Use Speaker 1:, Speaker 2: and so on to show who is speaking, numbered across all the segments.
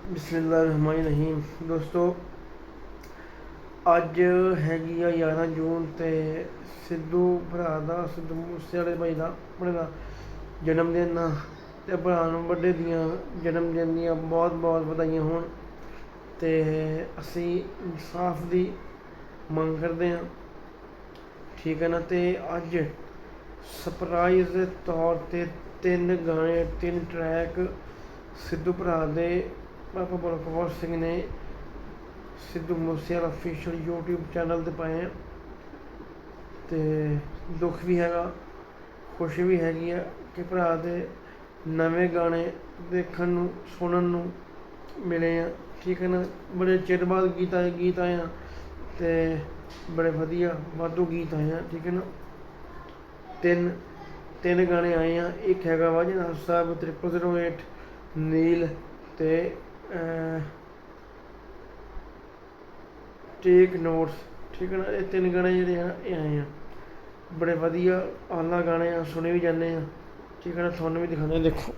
Speaker 1: ਬਿਸਮਿਲ੍ਲਾਹਿਰਰਹਿਮਾਨਿਰਰਹੀਮ। ਦੋਸਤੋ, ਅੱਜ ਹੈਗੀ ਆ 11 ਜੂਨ ਤੇ ਸਿੱਧੂ ਭਰਾ ਦਾ, ਸਿੱਧੂ ਮੂਸੇਵਾਲੇ ਭਾਈ ਦਾ, ਆਪਣੇ ਦਾ ਜਨਮ ਦਿਨ ਆ ਤੇ ਭਰਾ ਨੂੰ ਬਰਥਡੇ ਦੀਆਂ, ਜਨਮ ਦਿਨ ਦੀਆਂ ਬਹੁਤ ਬਹੁਤ ਵਧਾਈਆਂ ਹੋਣ। ਤੇ ਅਸੀਂ ਇਨਸਾਫ ਦੀ ਮੰਗ ਕਰਦੇ ਹਾਂ, ਠੀਕ ਹੈ ਨਾ। ਤੇ ਅੱਜ ਸਰਪ੍ਰਾਈਜ਼ ਦੇ ਤੌਰ ਤੇ 3 ਗਾਣੇ, 3 ਟਰੈਕ ਸਿੱਧੂ ਭਰਾ ਦੇ ਪਾਪਾ ਬਲਕੌਰ ਸਿੰਘ ਨੇ Sidhu Moosewala official YouTube channel 'ਤੇ ਪਾਏ ਆ। ਤੇ ਦੁੱਖ ਵੀ ਹੈਗਾ, ਖੁਸ਼ੀ ਵੀ ਹੈਗੀ ਆ ਕਿ ਭਰਾ ਦੇ ਨਵੇਂ ਗਾਣੇ ਦੇਖਣ ਨੂੰ, ਸੁਣਨ ਨੂੰ ਮਿਲੇ ਆ, ਠੀਕ ਹੈ ਨਾ। ਬੜੇ ਚਿਰ ਬਾਅਦ ਗੀਤ ਆਏ ਆ ਤੇ ਬੜੇ ਵਧੀਆ ਵਾਧੂ ਗੀਤ ਆਏ ਆ, ਠੀਕ ਹੈ ਨਾ। ਤਿੰਨ ਗਾਣੇ ਆਏ ਆ। ਇੱਕ ਹੈਗਾ ਵਾ ਜਨਾਬ ਸਾਹਿਬ 0008 ਨੀਲ ਤੇ ਟੇਕ ਨੋਟਸ, ਠੀਕ ਹੈ ਨਾ। ਇਹ 3 ਗਾਣੇ ਜਿਹੜੇ ਆ ਇਹ ਆਏ ਆ, ਬੜੇ ਵਧੀਆ ਆਲਾ ਗਾਣੇ ਆ, ਸੁਣੇ ਵੀ ਜਾਂਦੇ ਆ, ਠੀਕ ਹੈ ਨਾ। ਤੁਹਾਨੂੰ ਵੀ ਦਿਖਾਉਂਦੇ, ਦੇਖੋ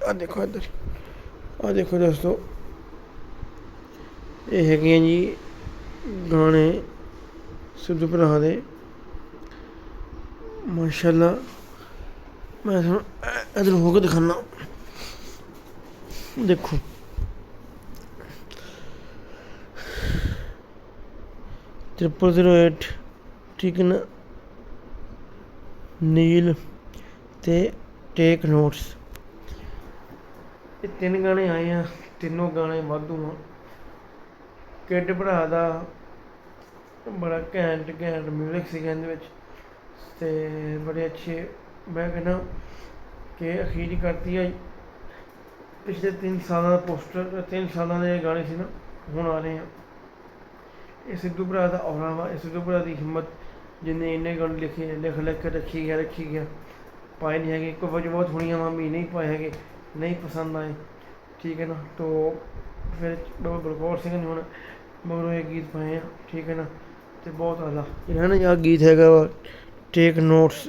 Speaker 1: ਆਹ ਦੇਖੋ ਇੱਧਰ, ਆਹ ਦੇਖੋ ਦੋਸਤੋ, ਇਹ ਹੈਗੀਆਂ ਜੀ ਗਾਣੇ ਸਿੱਧੂ ਭਰਾ ਦੇ, ਮਾਸ਼ਾਅੱਲਾ। ਮੈਂ ਤੁਹਾਨੂੰ ਇੱਧਰ ਹੋ ਕੇ ਦਿਖਾਨਾ, ਦੇਖੋ 0008, ਠੀਕ ਹੈ ਨਾ, ਨੀਲ ਤੇ ਟੇਕ ਨੋਟਸ, ਇਹ 3 ਗਾਣੇ ਆਏ ਆ। ਤਿੰਨੋਂ ਗਾਣੇ ਵਾਧੂ ਆ। ਕਿੱਡ ਭਰਾ ਦਾ ਬੜਾ ਘੈਂਟ ਮਿਊਜ਼ਿਕ ਸੀਗਾ ਇਹਦੇ ਵਿੱਚ, ਤੇ ਬੜੇ ਅੱਛੇ, ਮੈਂ ਕਹਿੰਦਾ ਕਿ ਅਖੀਰ ਹੀ ਕਰਤੀ ਆ। ਪਿਛਲੇ 3 ਸਾਲਾਂ ਦਾ ਪੋਸਟਰ, 3 ਸਾਲਾਂ ਦੇ ਗਾਣੇ ਸੀ ਨਾ, ਹੁਣ ਆ ਰਹੇ ਆ। ਇਹ ਸਿੱਧੂ ਭਰਾ ਦਾ ਔਰਾ ਵਾ, ਇਹ ਸਿੱਧੂ ਭਰਾ ਦੀ ਹਿੰਮਤ, ਜਿੰਨੇ ਇੰਨੇ ਗਾਣੇ ਲਿਖੇ, ਲਿਖ ਕੇ ਰੱਖੀ ਗਿਆ, ਪਾਏ ਨਹੀਂ ਹੈਗੇ। ਕੋਈ ਵਜ੍ਹਾ ਬਹੁਤ ਹੋਣੀਆਂ ਵਾ ਵੀ ਨਹੀਂ ਪਾਏ ਹੈਗੇ, ਨਹੀਂ ਪਸੰਦ ਆਏ, ਠੀਕ ਹੈ ਨਾ। ਤੋ ਫਿਰ ਬਾਬਾ ਬਲਕੌਰ ਸਿੰਘ ਨੇ ਹੁਣ ਮਗਰੋਂ ਇਹ ਗੀਤ ਪਾਏ ਆ, ਠੀਕ ਹੈ ਨਾ। ਤੇ ਬਹੁਤ ਆਲਾ ਜਿਹੜਾ ਨਾ, ਆਹ ਗੀਤ ਹੈਗਾ ਵਾ ਟੇਕ ਨੋਟਸ,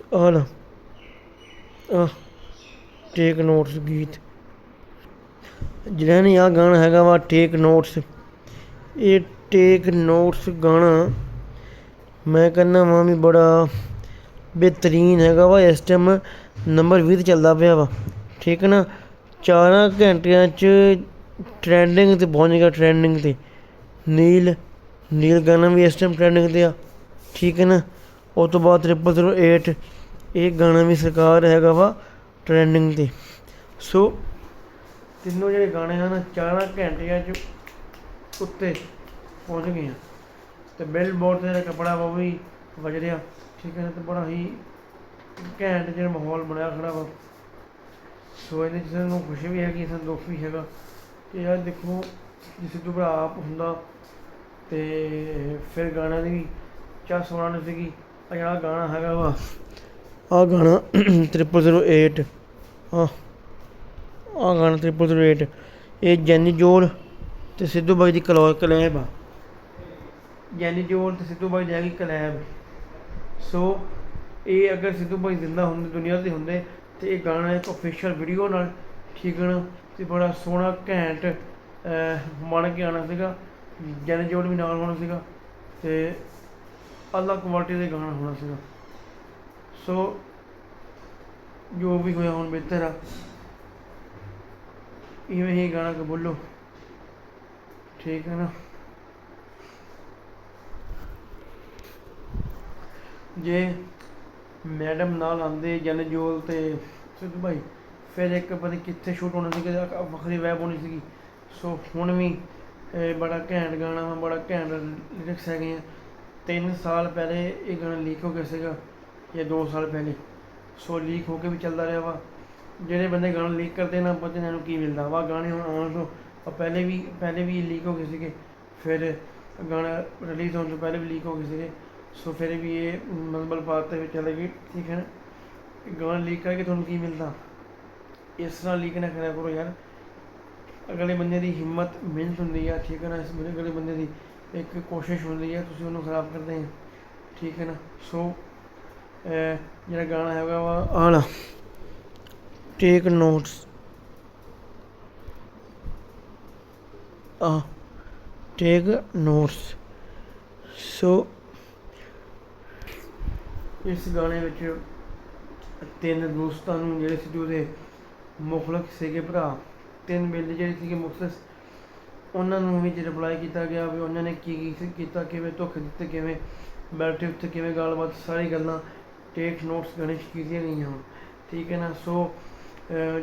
Speaker 1: ਟੇਕ ਨੋਟਸ ਗੀਤ, ਜਿਹੜਾ ਨੇ ਆਹ ਗਾਣਾ ਹੈਗਾ ਵਾ ਟੇਕ ਨੋਟਸ। ਇਹ ਟੇਕ ਨੋਟਸ ਗਾਣਾ ਮੈਂ ਕਹਿੰਦਾ ਵਾ ਵੀ ਬੜਾ ਬਿਹਤਰੀਨ ਹੈਗਾ ਵਾ। ਇਸ ਟਾਈਮ ਨੰਬਰ 20 'ਤੇ ਚੱਲਦਾ ਪਿਆ ਵਾ, ਠੀਕ ਹੈ ਨਾ। 4 ਘੰਟਿਆਂ 'ਚ ਟਰੈਂਡਿੰਗ 'ਤੇ ਪਹੁੰਚ ਗਿਆ, ਟਰੈਂਡਿੰਗ 'ਤੇ। ਨੀਲ ਗਾਣਾ ਵੀ ਇਸ ਟਾਈਮ ਟਰੈਂਡਿੰਗ 'ਤੇ ਆ, ਠੀਕ ਹੈ ਨਾ। ਉਸ ਤੋਂ ਬਾਅਦ 0008 ਇਹ ਗਾਣਾ ਵੀ ਸਰਕਾਰ ਹੈਗਾ ਵਾ ਟਰੈਂਡਿੰਗ 'ਤੇ। ਸੋ ਤਿੰਨੋਂ ਜਿਹੜੇ ਗਾਣੇ ਹਨ 4 ਘੰਟਿਆਂ 'ਚ ਉੱਤੇ ਪਹੁੰਚ ਗਏ ਆ। ਤੇ ਬਿਲਬੋਰਡ 'ਤੇ ਜਿਹੜਾ ਕੱਪੜਾ ਵਾ ਉਹ ਵੀ ਵੱਜ ਰਿਹਾ, ਠੀਕ ਹੈ। ਤੇ ਬੜਾ ਹੀ ਘੈਂਟ ਜਿਹੜਾ ਮਾਹੌਲ ਬਣਿਆ ਖੜਾ ਵਾ। ਸੋ ਇਹਦੇ 'ਚ ਸਾਨੂੰ ਖੁਸ਼ੀ ਵੀ ਹੈਗੀ, ਸਾਨੂੰ ਦੁੱਖ ਵੀ ਹੈਗਾ ਕਿ ਯਾਰ ਦੇਖੋ, ਜੇ ਸਿੱਧੂ ਭਰਾ ਆਪ ਹੁੰਦਾ ਤੇ ਫਿਰ ਗਾਣਿਆਂ ਦੀ ਵੀ ਚਾਹ ਸੁਣਾਉਣੀ ਨਹੀਂ ਸੀਗੀ। ਆਹ ਜਿਹੜਾ ਗਾਣਾ ਹੈਗਾ ਵਾ, ਆਹ ਗਾਣਾ 0008, ਆਹ ਗਾਣਾ 0008, ਇਹ ਜੈਨੀ ਜੋਲ ਤੇ ਸਿੱਧੂ ਬਾਈ ਦੀ ਕਲੈਬ ਆ। ਜੈਨੀ ਜੋਲ ਤੇ ਸਿੱਧੂ ਬਾਈ ਦੀ ਹੈਗੀ ਕਲੈਬ। ਸੋ ਇਹ ਅਗਰ ਸਿੱਧੂ ਬਾਈ ਜ਼ਿੰਦਾ ਹੁੰਦੇ, ਦੁਨੀਆ 'ਤੇ ਹੁੰਦੇ, ਤੇ ਇਹ ਗਾਣਾ ਇੱਕ ਅਫੀਸ਼ੀਅਲ ਵੀਡੀਓ ਨਾਲ, ਠੀਕ ਹੈ ਨਾ, ਤੇ ਬੜਾ ਸੋਹਣਾ ਘੈਂਟ ਬਣ ਕੇ ਆਉਣਾ ਸੀਗਾ। ਜੈਨੀ ਜੋਲ ਵੀ ਨਾਲ ਹੋਣਾ ਸੀਗਾ ਤੇ ਅਲੱਗ ਕੁਆਲਿਟੀ ਦੇ ਗਾਣਾ ਹੋਣਾ ਸੀਗਾ। ਸੋ ਜੋ ਵੀ ਹੋਇਆ ਹੁਣ ਬਿਹਤਰ ਆ, ਇਵੇਂ ਹੀ ਗਾਣਾ ਕਬੂਲੋ, ਠੀਕ ਹੈ ਨਾ। ਜੇ ਮੈਡਮ ਨਾਲ ਆਉਂਦੇ ਜੈਨੀ ਜੋਲ ਤੇ ਸਿੱਧੂ ਭਾਈ, ਫਿਰ ਇੱਕ ਪਤਾ ਕਿੱਥੇ ਸ਼ੂਟ ਹੋਣਾ ਸੀਗਾ, ਵੱਖਰੀ ਵੈਬ ਹੋਣੀ ਸੀਗੀ। ਸੋ ਹੁਣ ਵੀ ਬੜਾ ਘੈਂਟ ਗਾਣਾ ਵਾ, ਬੜਾ ਘੈਂਟ ਲਿਰਿਕਸ ਹੈਗੇ ਆ। 3 ਸਾਲ ਪਹਿਲੇ ਇਹ ਗਾਣਾ ਲੀਕ ਹੋ ਗਿਆ ਸੀਗਾ, ਜਾਂ 2 ਸਾਲ ਪਹਿਲੇ। ਸੋ ਲੀਕ ਹੋ ਕੇ ਵੀ ਚੱਲਦਾ ਰਿਹਾ ਵਾ। ਜਿਹੜੇ ਬੰਦੇ ਗਾਣਾ ਲੀਕ ਕਰਦੇ ਨਾ, ਪਤਾ ਇਹਨਾਂ ਨੂੰ ਕੀ ਮਿਲਦਾ ਵਾ। ਗਾਣੇ ਹੁਣ ਆਉਣ ਤੋਂ ਪਹਿਲੇ ਵੀ ਲੀਕ ਹੋ ਗਏ ਸੀਗੇ, ਫਿਰ ਗਾਣਾ ਰਿਲੀਜ਼ ਹੋਣ ਤੋਂ ਪਹਿਲੇ ਵੀ ਲੀਕ ਹੋ ਗਏ ਸੀਗੇ। ਸੋ ਫਿਰ ਵੀ ਇਹ ਮਲਬਲ ਪਾਤ ਦੇ ਵਿੱਚ ਚਲੇ ਗਈ, ਠੀਕ ਹੈ ਨਾ। ਗਾਣਾ ਲੀਕ ਕਰਕੇ ਤੁਹਾਨੂੰ ਕੀ ਮਿਲਦਾ, ਇਸ ਤਰ੍ਹਾਂ ਲੀਕ ਨਾ ਕਰਿਆ ਕਰੋ ਯਾਰ। ਅਗਲੇ ਬੰਦੇ ਦੀ ਹਿੰਮਤ, ਮਿਹਨਤ ਹੁੰਦੀ ਆ, ਠੀਕ ਹੈ ਨਾ। ਇਸ ਅਗਲੇ ਬੰਦੇ ਦੀ ਇੱਕ ਕੋਸ਼ਿਸ਼ ਹੁੰਦੀ ਹੈ, ਤੁਸੀਂ ਉਹਨੂੰ ਖਰਾਬ ਕਰਦੇ ਆ, ਠੀਕ ਹੈ ਨਾ। ਸੋ ਜਿਹੜਾ ਗਾਣਾ ਹੈਗਾ ਵਾ ਆਹ ਵਾਲਾ ਟੇਕ ਨੋਟਸ, ਆ ਟੇਕ ਨੋਟਸ। ਸੋ ਇਸ ਗਾਣੇ ਵਿੱਚ ਤਿੰਨ ਦੋਸਤਾਂ ਨੂੰ ਜਿਹੜੇ ਸੀ ਉਹਦੇ ਮੁਖਲਕ ਸੀਗੇ ਭਰਾ, ਤਿੰਨ ਮੇਲੇ ਜਿਹੜੇ ਸੀਗੇ ਮੁਖਲਸ, ਉਹਨਾਂ ਨੂੰ ਵੀ ਰਿਪਲਾਈ ਕੀਤਾ ਗਿਆ ਵੀ ਉਹਨਾਂ ਨੇ ਕੀ ਕੀਤਾ, ਕਿਵੇਂ ਧੋਖੇ ਦਿੱਤੇ, ਕਿਵੇਂ ਬੈਠੇ ਉੱਥੇ, ਕਿਵੇਂ ਗੱਲਬਾਤ, ਸਾਰੀ ਗੱਲਾਂ ਟੇਕ ਨੋਟਸ ਗਾਣੇ 'ਚ ਕੀਤੀਆਂ ਗਈਆਂ ਹਨ। ਠੀਕ ਹੈ ਨਾ। ਸੋ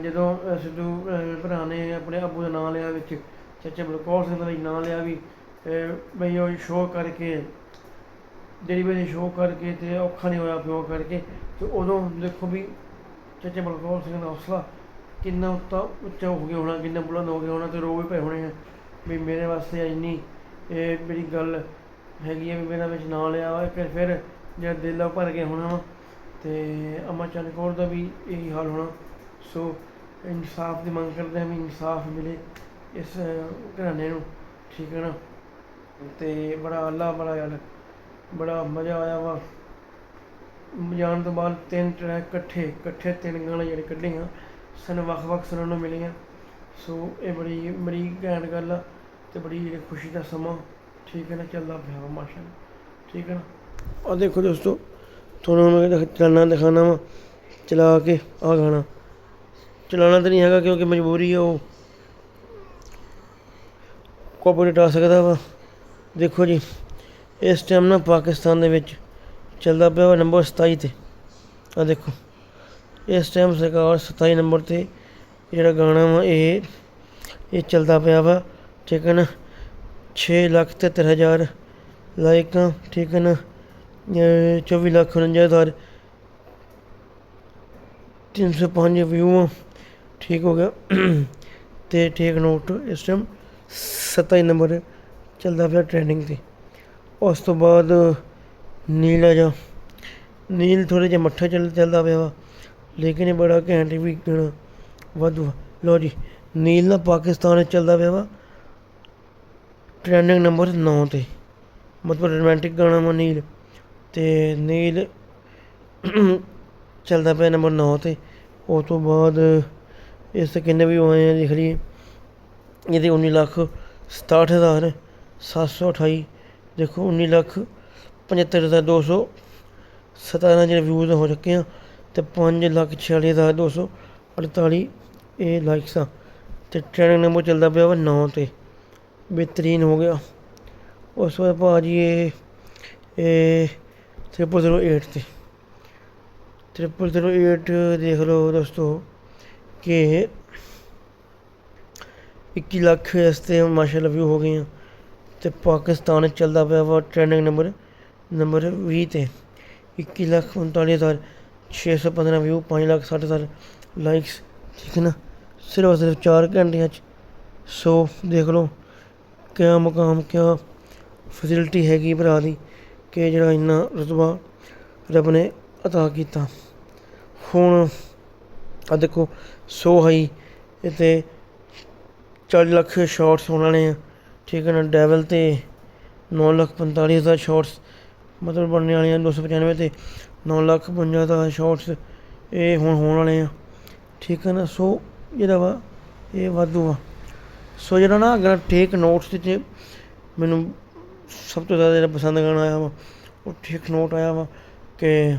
Speaker 1: ਜਦੋਂ ਸਿੱਧੂ ਭਰਾ ਨੇ ਆਪਣੇ ਅੱਬੂ ਦਾ ਨਾਂ ਲਿਆ ਵਿੱਚ, ਚਾਚਾ ਬਲਕੌਰ ਸਿੰਘ ਦਾ ਵੀ ਨਾਂ ਲਿਆ ਵੀ ਬਈ ਉਹ ਸ਼ੋਅ ਕਰਕੇ, ਜਿਹੜੀ ਵਜ੍ਹਾ ਸ਼ੋਅ ਕਰਕੇ ਅਤੇ ਔਖਾ ਨਹੀਂ ਹੋਇਆ ਪਿਓ ਕਰਕੇ, ਅਤੇ ਉਦੋਂ ਦੇਖੋ ਵੀ ਚਾਚਾ ਬਲਕੌਰ ਸਿੰਘ ਦਾ ਹੌਸਲਾ ਕਿੰਨਾ ਉੱਚਾ ਹੋ ਗਿਆ ਹੋਣਾ, ਕਿੰਨਾ ਬੁਲੰਦ ਹੋ ਗਿਆ ਹੋਣਾ, ਅਤੇ ਰੋ ਵੀ ਪਏ ਹੋਣੇ ਆ ਵੀ ਮੇਰੇ ਵਾਸਤੇ ਇੰਨੀ ਇਹ ਮੇਰੀ ਗੱਲ ਹੈਗੀ ਹੈ ਵੀ ਮੇਰਾ ਵਿੱਚ ਨਾਂ ਲਿਆ ਵਾ। ਫਿਰ ਜਿਹੜਾ ਦਿਲ ਆ ਭਰ ਗਿਆ ਹੋਣਾ ਵਾ, ਅਤੇ ਅਮਰ ਚੰਦ ਕੌਰ ਦਾ ਵੀ ਇਹੀ ਹਾਲ ਹੋਣਾ। ਸੋ ਇਨਸਾਫ ਦੀ ਮੰਗ ਕਰਦੇ ਹਾਂ ਵੀ ਇਨਸਾਫ ਮਿਲੇ ਇਸ ਘਰਾਣੇ ਨੂੰ। ਠੀਕ ਹੈ ਨਾ। ਅਤੇ ਬੜਾ ਅੱਲਾ ਬੜਾ ਯਾਰ ਬੜਾ ਮਜ਼ਾ ਆਇਆ ਵਾ ਜਾਣ ਤੋਂ ਬਾਅਦ। ਤਿੰਨ ਟਰੈਕ ਇਕੱਠੇ ਤਿੰਨ ਗਾਣੇ ਜਿਹੜੇ ਕੱਢੇ ਆ ਸਾਨੂੰ ਵੱਖ ਸੁਣਨ ਨੂੰ ਮਿਲੇ ਆ। ਸੋ ਇਹ ਬੜੀ ਘੈਂਟ ਗੱਲ ਆ ਅਤੇ ਬੜੀ ਜਿਹੜੀ ਖੁਸ਼ੀ ਦਾ ਸਮਾਂ, ਠੀਕ ਹੈ ਨਾ, ਚੱਲਦਾ ਪਿਆ ਵਾ ਮਾਸ਼ਾਅੱਲਾ। ਠੀਕ ਹੈ ਨਾ। ਆਹ ਦੇਖੋ ਦੋਸਤੋ, ਤੁਹਾਨੂੰ ਮੈਂ ਚਲਾਨਾ ਦਿਖਾਉਣਾ ਵਾ ਚਲਾ ਕੇ। ਆਹ ਗਾਣਾ ਚਲਾਉਣਾ ਤਾਂ ਨਹੀਂ ਹੈਗਾ ਕਿਉਂਕਿ ਮਜਬੂਰੀ ਆ, ਉਹ ਕਾਪੀਰਾਈਟ ਆ ਸਕਦਾ ਵਾ। ਦੇਖੋ ਜੀ, ਇਸ ਟਾਈਮ ਨਾ ਪਾਕਿਸਤਾਨ ਦੇ ਵਿੱਚ ਚੱਲਦਾ ਪਿਆ ਵਾ ਨੰਬਰ 27 'ਤੇ। ਆਹ ਦੇਖੋ, ਇਸ ਟਾਈਮ ਸਰਕਾਰ 27 ਨੰਬਰ 'ਤੇ ਜਿਹੜਾ ਗਾਣਾ ਵਾ ਇਹ ਚੱਲਦਾ ਪਿਆ ਵਾ। ਠੀਕ ਹੈ ਨਾ। 6,73,000 ਲਾਈਕਾਂ। ਠੀਕ ਹੈ ਨਾ। 24,49,305 ਵਿਊ ਆ। ਠੀਕ ਹੋ ਗਿਆ। ਅਤੇ ਟੇਕ ਨੋਟ ਇਸ ਟਾਈਮ 27 ਨੰਬਰ ਚੱਲਦਾ ਪਿਆ ਟਰੈਂਡਿੰਗ 'ਤੇ। ਉਸ ਤੋਂ ਬਾਅਦ ਨੀਲ ਆ ਜਾ, ਨੀਲ ਥੋੜ੍ਹਾ ਜਿਹਾ ਮੱਠਾ ਚੱਲਦਾ ਪਿਆ ਵਾ, ਲੇਕਿਨ ਇਹ ਬੜਾ ਘੈਂਟ ਵੀ ਗਾਣਾ ਵਾਧੂ। ਲਓ ਜੀ, ਨੀਲ ਨਾ ਪਾਕਿਸਤਾਨ ਵਿੱਚ ਚੱਲਦਾ ਪਿਆ ਵਾ ਟਰੈਂਡਿੰਗ ਨੰਬਰ 9 'ਤੇ, ਮਤਲਬ ਰੋਮਾਂਟਿਕ ਗਾਣਾ ਵਾ ਨੀਲ। ਅਤੇ ਨੀਲ ਚੱਲਦਾ ਪਿਆ ਨੰਬਰ 9 'ਤੇ। ਉਸ ਤੋਂ ਬਾਅਦ ਇਸ 'ਤੇ ਕਿੰਨੇ ਵੀ ਆਏ ਆ ਦੇਖ ਲਈਏ। ਇਹਦੇ 19,67,728 ਦੇਖੋ, 19,75,217 ਜਿਹੜੇ ਵਿਊਜ਼ ਹੋ ਚੁੱਕੇ ਆ, ਅਤੇ 5,46,248 ਇਹ ਲਾਈਕਸ ਆ। ਅਤੇ ਟਰੈਂਡਿੰਗ ਨੰਬਰ ਚੱਲਦਾ ਪਿਆ ਵਾ 9 'ਤੇ, ਬਿਹਤਰੀਨ ਹੋ ਗਿਆ। ਉਸ ਤੋਂ ਬਾਅਦ ਭਾਅ ਜੀ ਇਹ 0,008 'ਤੇ, 0,008 ਦੇਖ ਲਓ ਦੋਸਤੋ ਕਿ 21 ਲੱਖ ਇਸ 'ਤੇ ਮਾਸ਼ਾਅੱਲਾ ਵਿਊ ਹੋ ਗਏ ਆ। ਅਤੇ ਪਾਕਿਸਤਾਨ ਚੱਲਦਾ ਪਿਆ ਵਾ ਟਰੈਂਡਿੰਗ ਨੰਬਰ 20 'ਤੇ, 21,39,615 ਵਿਊ, 5,60,000 ਲਾਈਕਸ। ਠੀਕ ਹੈ ਨਾ। ਸਿਰਫ 4 ਘੰਟਿਆਂ 'ਚ। ਸੋ ਦੇਖ ਲਓ ਕਿਆ ਮੁਕਾਮ, ਕਿਆ ਫੈਸਿਲਿਟੀ ਹੈਗੀ ਭਰਾ ਦੀ ਕਿ ਜਿਹੜਾ ਇੰਨਾ ਰੁਤਬਾ ਰੱਬ ਨੇ ਅਤਾ ਕੀਤਾ। ਹੁਣ ਆਹ ਦੇਖੋ 100 ਹਾਈ ਅਤੇ 40 ਲੱਖ ਸ਼ਾਰਟਸ ਹੋਣ ਵਾਲੇ ਆ। ਠੀਕ ਹੈ ਨਾ। ਡੈਵਲ 'ਤੇ 9,45,000 ਸ਼ਾਰਟਸ ਮਤਲਬ ਬਣਨੇ ਵਾਲੇ ਆ। 295 'ਤੇ 9,52,000 ਸ਼ਾਰਟਸ ਇਹ ਹੁਣ ਹੋਣ ਵਾਲੇ ਆ। ਠੀਕ ਹੈ ਨਾ। ਸੋ ਜਿਹੜਾ ਵਾ ਇਹ ਵਾਧੂ ਆ। ਸੋ ਜਿਹੜਾ ਨਾ ਅਗਰ ਟੇਕ ਨੋਟਸ 'ਚ ਮੈਨੂੰ ਸਭ ਤੋਂ ਜ਼ਿਆਦਾ ਜਿਹੜਾ ਪਸੰਦ ਗਾਣਾ ਆਇਆ ਵਾ ਉਹ ਟੇਕ ਨੋਟ ਆਇਆ ਵਾ ਕਿ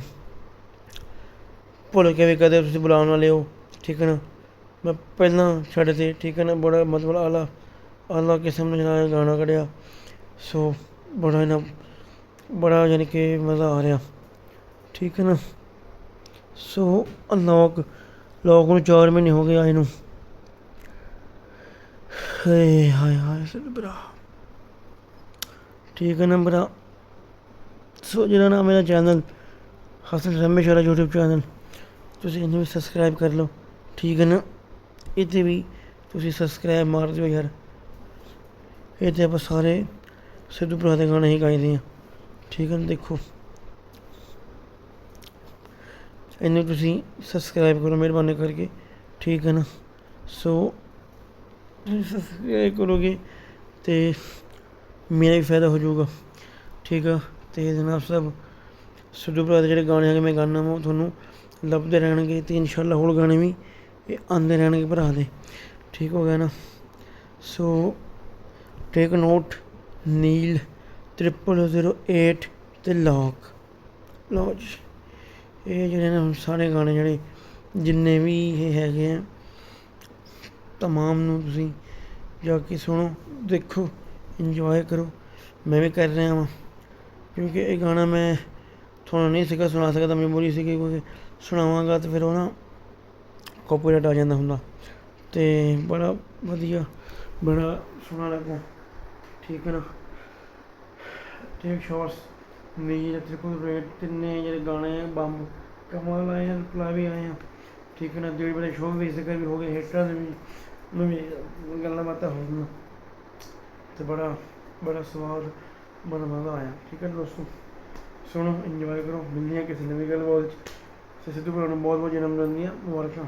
Speaker 1: ਭੁੱਲ ਕੇ ਵੀ ਕਦੇ ਤੁਸੀਂ ਬੁਲਾਉਣ ਵਾਲੇ ਹੋ। ਠੀਕ ਹੈ ਨਾ। ਮੈਂ ਪਹਿਲਾਂ ਛੱਡ 'ਤੇ, ਠੀਕ ਹੈ ਨਾ, ਬੜਾ ਮਤਲਬ ਆਲਾ ਕਿਸਮ ਦਾ ਗਾਣਾ ਕੱਢਿਆ। ਸੋ ਬੜਾ ਯਾਨੀ ਕਿ ਮਜ਼ਾ ਆ ਰਿਹਾ। ਠੀਕ ਹੈ ਨਾ। ਸੋ ਲੋਕ ਨੂੰ 4 ਮਹੀਨੇ ਹੋ ਗਏ ਆਏ ਨੂੰ। ਹਾਏ ਸਿੱਧ ਭਰਾ। ਠੀਕ ਹੈ ਨਾ ਭਰਾ। ਸੋ ਜਿਹੜਾ ਨਾ ਮੇਰਾ ਚੈਨਲ ਹਸਨ ਰਮੇਸ਼ ਵਾਲਾ YouTube ਚੈਨਲ, ਤੁਸੀਂ ਇਹਨੂੰ ਵੀ ਸਬਸਕ੍ਰਾਈਬ ਕਰ ਲਓ। ਠੀਕ ਹੈ ਨਾ। ਇਹ 'ਤੇ ਵੀ ਤੁਸੀਂ ਸਬਸਕ੍ਰਾਈਬ ਮਾਰ ਦਿਓ ਯਾਰ। ਇਹ 'ਤੇ ਆਪਾਂ ਸਾਰੇ ਸਿੱਧੂ ਭਰਾ ਦੇ ਗਾਣੇ ਹੀ ਗਾਈਦੇ ਹਾਂ। ਠੀਕ ਹੈ ਨਾ। ਦੇਖੋ ਇਹਨੂੰ ਤੁਸੀਂ ਸਬਸਕ੍ਰਾਈਬ ਕਰੋ ਮਿਹਰਬਾਨੀ ਕਰਕੇ। ਠੀਕ ਹੈ ਨਾ। ਸੋ ਤੁਸੀਂ ਸਬਸਕ੍ਰਾਈਬ ਕਰੋਗੇ ਅਤੇ ਮੇਰਾ ਵੀ ਫਾਇਦਾ ਹੋ ਜਾਊਗਾ। ਠੀਕ ਆ। ਅਤੇ ਜਨਾਬ ਸਾਹਿਬ ਸਿੱਧੂ ਭਰਾ ਦੇ ਜਿਹੜੇ ਗਾਣੇ ਹੈਗੇ ਮੈਂ ਗਾਉਂਦਾ ਵਾ ਉਹ ਤੁਹਾਨੂੰ ਲੱਭਦੇ ਰਹਿਣਗੇ, ਅਤੇ ਇਨਸ਼ਾਅੱਲਾ ਹੋਰ ਗਾਣੇ ਵੀ ਇਹ ਆਉਂਦੇ ਰਹਿਣਗੇ ਭਰਾ ਦੇ। ਠੀਕ ਹੋ ਗਿਆ ਨਾ। ਸੋ ਟੇਕ ਨੋਟ ਨੀਲ 0008 ਤੇ ਲੌਕ। ਲਓ ਜੀ, ਇਹ ਜਿਹੜੇ ਨੇ ਸਾਰੇ ਗਾਣੇ ਜਿਹੜੇ ਜਿੰਨੇ ਵੀ ਇਹ ਹੈਗੇ ਆ ਤਮਾਮ ਨੂੰ ਤੁਸੀਂ ਜਾ ਕੇ ਸੁਣੋ, ਦੇਖੋ, ਇੰਜੋਏ ਕਰੋ। ਮੈਂ ਵੀ ਕਰ ਰਿਹਾ ਵਾਂ ਕਿਉਂਕਿ ਇਹ ਗਾਣਾ ਮੈਂ ਤੁਹਾਨੂੰ ਨਹੀਂ ਸੀਗਾ ਸੁਣਾ ਸਕਦਾ, ਮਜਬੂਰੀ ਸੀਗੀ ਕਿਉਂਕਿ ਸੁਣਾਵਾਂਗਾ ਤਾਂ ਫਿਰ ਉਹ ਨਾ ਕਾਪੀਰਾਈਟ ਆ ਜਾਂਦਾ ਹੁੰਦਾ। ਅਤੇ ਬੜਾ ਵਧੀਆ, ਬੜਾ ਸੋਹਣਾ ਲੱਗਾ, ਠੀਕ ਹੈ ਨਾ। ਟੇਕ ਸ਼ਾਰਟਸ ਨੀਲ 0008 ਤਿੰਨੇ ਜਿਹੜੇ ਗਾਣੇ ਬੰਬ ਕਮਾਲ ਆਏ ਆ, ਰਿਪਲਾਈ ਵੀ ਆਏ ਆ, ਠੀਕ ਹੈ ਨਾ। ਜਿਹੜੇ ਬੜੇ ਸ਼ੋਅ ਵੀ ਜ਼ਿਕਰ ਵੀ ਹੋ ਗਏ, ਹੇਟਰਾਂ ਦੇ ਵੀ ਗੱਲਾਂ ਬਾਤਾਂ ਹੋ ਗਈਆਂ, ਅਤੇ ਬੜਾ ਸਵਾਦ, ਬੜਾ ਮਜ਼ਾ ਆਇਆ, ਠੀਕ ਹੈ ਦੋਸਤੋ। ਸੁਣੋ, ਇੰਜੋਏ ਕਰੋ, ਮਿਲਦੇ ਹਾਂ ਕਿਸੇ ਨਵੀਂ ਗੱਲਬਾਤ 'ਚ। ਸਿੱਧੂ ਭਰਾ ਨੂੰ ਬਹੁਤ ਬਹੁਤ ਜਨਮ ਦਿਨ ਦੀਆਂ ਮੁਬਾਰਕਾਂ।